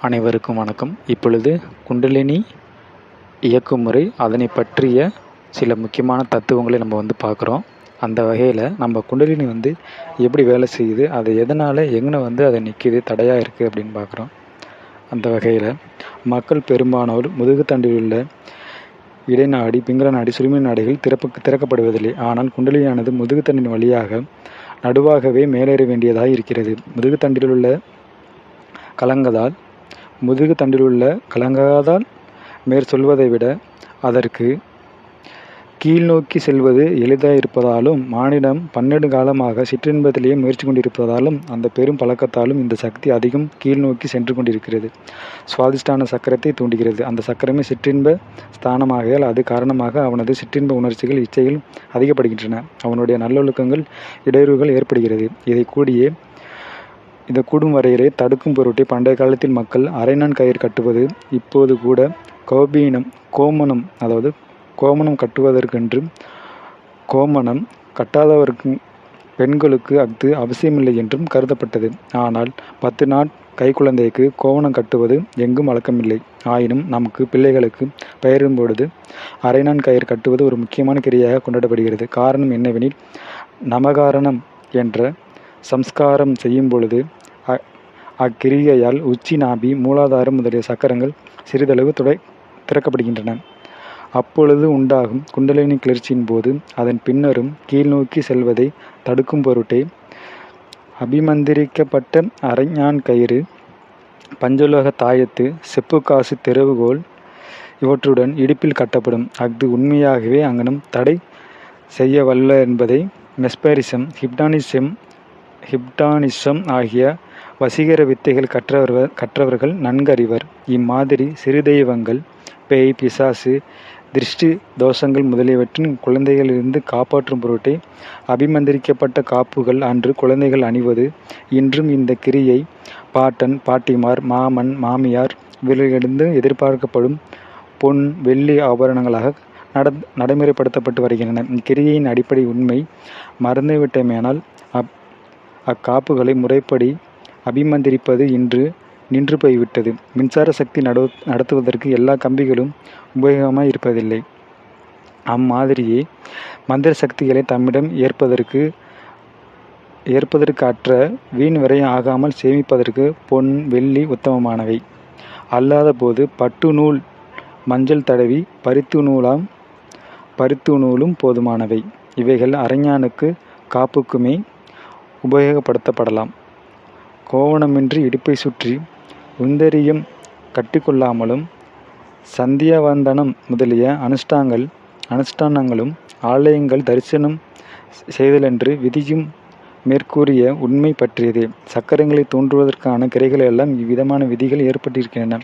அனைவருக்கும் வணக்கம். இப்பொழுது குண்டலினி இயக்குமுறை, அதனை பற்றிய சில முக்கியமான தத்துவங்களை நம்ம பார்க்குறோம். அந்த வகையில் நம்ம குண்டலினி எப்படி வேலை செய்யுது, அது எதனால் எங்கே அதை நிற்கிது, தடையாக இருக்குது அப்படின்னு பார்க்குறோம். அந்த வகையில் மக்கள் பெரும்பானோர் முதுகுத்தண்டில் உள்ள இடைநாடி, பிங்கர நாடி, சுருமின நாடிகள் திறக்கப்படுவதில்லை. ஆனால் குண்டலினியானது முதுகுத்தண்டின் வழியாக நடுவாகவே மேலேற வேண்டியதாக இருக்கிறது. முதுகு தண்டிலுள்ள கலங்காதால் மேற் சொல்வதை விட அதற்கு கீழ் நோக்கி செல்வது எளிதாக இருப்பதாலும், மானிடம் பன்னெடுங்காலமாக சிற்றின்பத்திலேயே முயற்சி கொண்டிருப்பதாலும், அந்த பெரும் பழக்கத்தாலும் இந்த சக்தி அதிகம் கீழ் நோக்கி சென்று கொண்டிருக்கிறது. சுவாதிஷ்டான சக்கரத்தை தூண்டுகிறது. அந்த சக்கரமே சிற்றின்ப ஸ்தானமாகையால் அது காரணமாக அவனது சிற்றின்ப உணர்ச்சிகள், இச்சைகள் அதிகப்படுகின்றன. அவனுடைய நல்லொழுக்கங்கள் இடையூறுகள் ஏற்படுகிறது. இந்த கூடும் வரையறை தடுக்கும் பொருட்டே பண்டைய காலத்தில் மக்கள் அரைநான் கயிறு கட்டுவது, இப்போது கூட கோமணம் கட்டுவதற்கென்று கோமணம் கட்டாதவருக்கு பெண்களுக்கு அஃது அவசியமில்லை என்றும் கருதப்பட்டது. ஆனால் 10 நாட் கைக்குழந்தைக்கு கோவணம் கட்டுவது எங்கும் வழக்கமில்லை. ஆயினும் நமக்கு பிள்ளைகளுக்கு பெயரும் பொழுது அரைநான் கயிறு கட்டுவது ஒரு முக்கியமான கிரியாக கொண்டாடப்படுகிறது. காரணம் என்னவெனில், நமகாரணம் என்ற சம்ஸ்காரம் செய்யும் பொழுது அக்கிரிகையால் உச்சி, நாபி, மூலாதாரம் முதலிய சக்கரங்கள் சிறிதளவு திறக்கப்படுகின்றன. அப்பொழுது உண்டாகும் குண்டலினி கிளர்ச்சியின் போது அதன் பின்னரும் கீழ் நோக்கி செல்வதை தடுக்கும் பொருட்டே அபிமந்திரிக்கப்பட்ட அரைஞான் கயிறு, பஞ்சலோக தாயத்து, செப்புக்காசு, திறவுகோல் இவற்றுடன் இடுப்பில் கட்டப்படும். அஃது உண்மையாகவே அங்ஙனம் தடை செய்ய வல்ல என்பதை மெஸ்பரிசம், ஹிப்டானிசம் ஆகிய வசீகர வித்தைகள் கற்றவர்கள் நன்கறிவர். இம்மாதிரி சிறு தெய்வங்கள், பேய், பிசாசு, திருஷ்டி தோஷங்கள் முதலியவற்றின் குழந்தைகளிலிருந்து காப்பாற்றும் பொருட்டே அபிமந்திரிக்கப்பட்ட காப்புகள் அன்று குழந்தைகள் அணிவது. இன்றும் இந்த கிரியை பாட்டன், பாட்டிமார், மாமன், மாமியார் இவர்களிலிருந்து எதிர்பார்க்கப்படும் பொன், வெள்ளி ஆபரணங்களாக நடைமுறைப்படுத்தப்பட்டு வருகின்றன. இக்கிரியையின் அடிப்படை உண்மை மறந்துவிட்டமையானால் அக்காப்புகளை முறைப்படி அபிமந்திரிப்பது இன்று நின்று போய்விட்டது. மின்சார சக்தி நடத்துவதற்கு எல்லா கம்பிகளும் உபயோகமாய் இருப்பதில்லை. அம்மாதிரியே மந்திர சக்திகளை தம்மிடம் ஏற்பதற்கு அற்ற வீண் விரயம் ஆகாமல் சேமிப்பதற்கு பொன், வெள்ளி உத்தமமானவை. அல்லாத போது பட்டு நூல், மஞ்சள் தடவி பருத்து நூலும் போதுமானவை. இவைகள் அரைஞானுக்கு காப்புக்குமே உபயோகப்படுத்தப்படலாம். கோவணமின்றி இடுப்பை சுற்றி உந்தரியம் கட்டிக்கொள்ளாமலும், சந்தியாவந்தனம் முதலிய அனுஷ்டானங்களும் ஆலயங்கள் தரிசனம் செய்தலென்று விதியும் மேற்கூறிய உண்மை பற்றியதே. சக்கரங்களை தோன்றுவதற்கான கிரைகளெல்லாம் இவ்விதமான விதிகள் ஏற்பட்டிருக்கின்றன.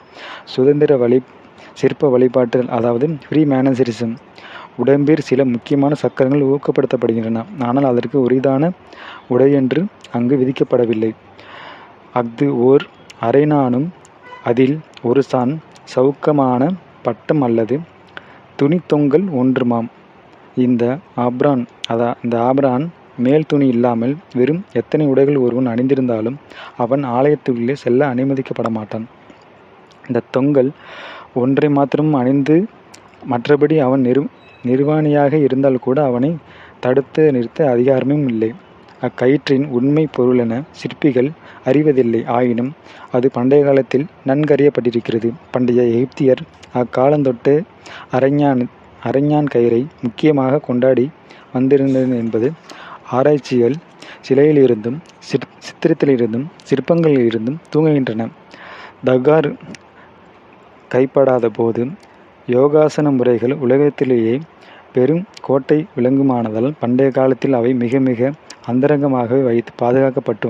சுதந்திர சிற்ப வழிபாட்டில், அதாவது ஃப்ரீ மேனரிசம் உடம்பிற் சில முக்கியமான சக்கரங்கள் ஊக்கப்படுத்தப்படுகின்றன. ஆனால் அதற்கு உரிதான உடையென்று அங்கு விதிக்கப்படவில்லை. அஃது ஓர் அரைநானும் அதில் ஒரு சாண் சவுக்கமான பட்டம் அல்லது துணித்தொங்கல் ஒன்றுமாம். இந்த ஆப்ரான் மேல் துணி இல்லாமல் வெறும் எத்தனை உடைகள் ஒருவன் அணிந்திருந்தாலும் அவன் ஆலயத்துள்ளே செல்ல அனுமதிக்கப்பட மாட்டான். இந்த தொங்கல் ஒன்றை மாத்திரம் அணிந்து மற்றபடி அவன் நிர்வாணியாக இருந்தால் கூட அவனை தடுத்து நிறுத்த அதிகாரமும் இல்லை. அக்கயிற்றின் உண்மை பொருளென சிற்பிகள் அறிவதில்லை. ஆயினும் அது பண்டைய காலத்தில் நன்கறியப்பட்டிருக்கிறது. பண்டைய எகிப்தியர் அக்காலந்தொட்டு அரைஞான் கயிறை முக்கியமாக கொண்டாடி வந்திருந்தனர் என்பது ஆராய்ச்சிகள் சிலையிலிருந்தும், சித்திரத்திலிருந்தும், சிற்பங்களிலிருந்தும் தூங்குகின்றன. தகார் கைப்படாத போது யோகாசன முறைகள் உலகத்திலேயே பெரும் கோட்டை விளங்குமானதால் பண்டைய காலத்தில் அவை மிக மிக அந்தரங்கமாகவே வைத்து பாதுகாக்கப்பட்டு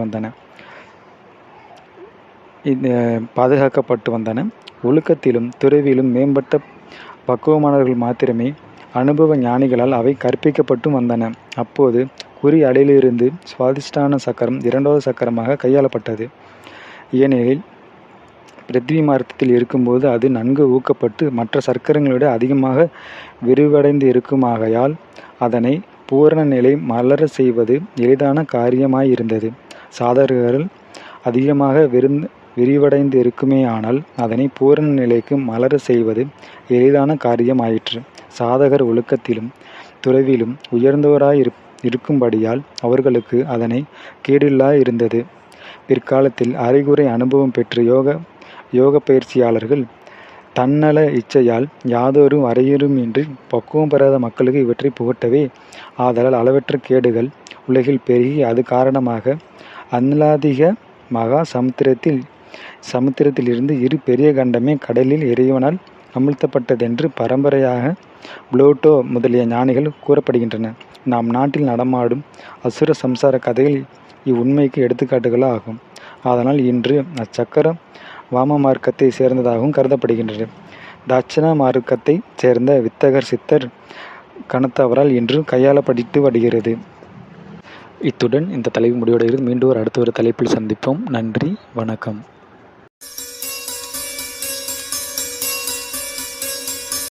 வந்தன. ஒழுக்கத்திலும் துறவிலும் மேம்பட்ட பக்குவமானவர்கள் மாத்திரமே அனுபவ ஞானிகளால் அவை கற்பிக்கப்பட்டும் வந்தன. அப்போது குறி அலையிலிருந்து சுவாதிஷ்டான சக்கரம் 2வது சக்கரமாக கையாளப்பட்டது. ஏனெனில் பிருத்திவி மார்க்கத்தில் இருக்கும்போது அது நன்கு ஊக்கப்பட்டு மற்ற சக்கரங்களோட அதிகமாக விரிவடைந்து இருக்குமாகையால் அதனை பூரண நிலை மலர செய்வது எளிதான காரியமாயிருந்தது. சாதகர்கள் அதிகமாக விரிவடைந்து இருக்குமேயானால் அதனை பூரண நிலைக்கு மலர செய்வது எளிதான காரியமாயிற்று. சாதகர் ஒழுக்கத்திலும் துறவிலும் இருக்கும்படியால் அவர்களுக்கு அதனை கேடில்லா இருந்தது. பிற்காலத்தில் அரைகுறை அனுபவம் பெற்ற யோக பயிற்சியாளர்கள் தன்னல இச்சையால் யாதொரு வரையறுமின்றி பக்குவம் பெறாத மக்களுக்கு இவற்றை புகட்டவே, ஆதலால் அளவற்ற கேடுகள் உலகில் பெருகி அது காரணமாக அந்லாதிக மகா சமுத்திரத்திலிருந்து இரு பெரிய கண்டமே கடலில் இறைவனால் அமிழ்த்தப்பட்டதென்று பரம்பரையாக புளோட்டோ முதலிய ஞானிகள் கூறப்படுகின்றன. நாம் நாட்டில் நடமாடும் அசுர சம்சார கதைகள் இவ்வுண்மைக்கு எடுத்துக்காட்டுகள் ஆகும். அதனால் இன்று அச்சக்கரம் வாம மார்க்கத்தை சேர்ந்ததாகவும் கருதப்படுகின்றது. தட்சிண மார்க்கத்தை சேர்ந்த வித்தகர் சித்தர் கணத்தவரால் இன்று கையாளப்பட்டு வருகிறது. இத்துடன் இந்த தலைப்பு முடிவடைகிறது. மீண்டும் அடுத்த ஒரு தலைப்பில் சந்திப்போம். நன்றி, வணக்கம்.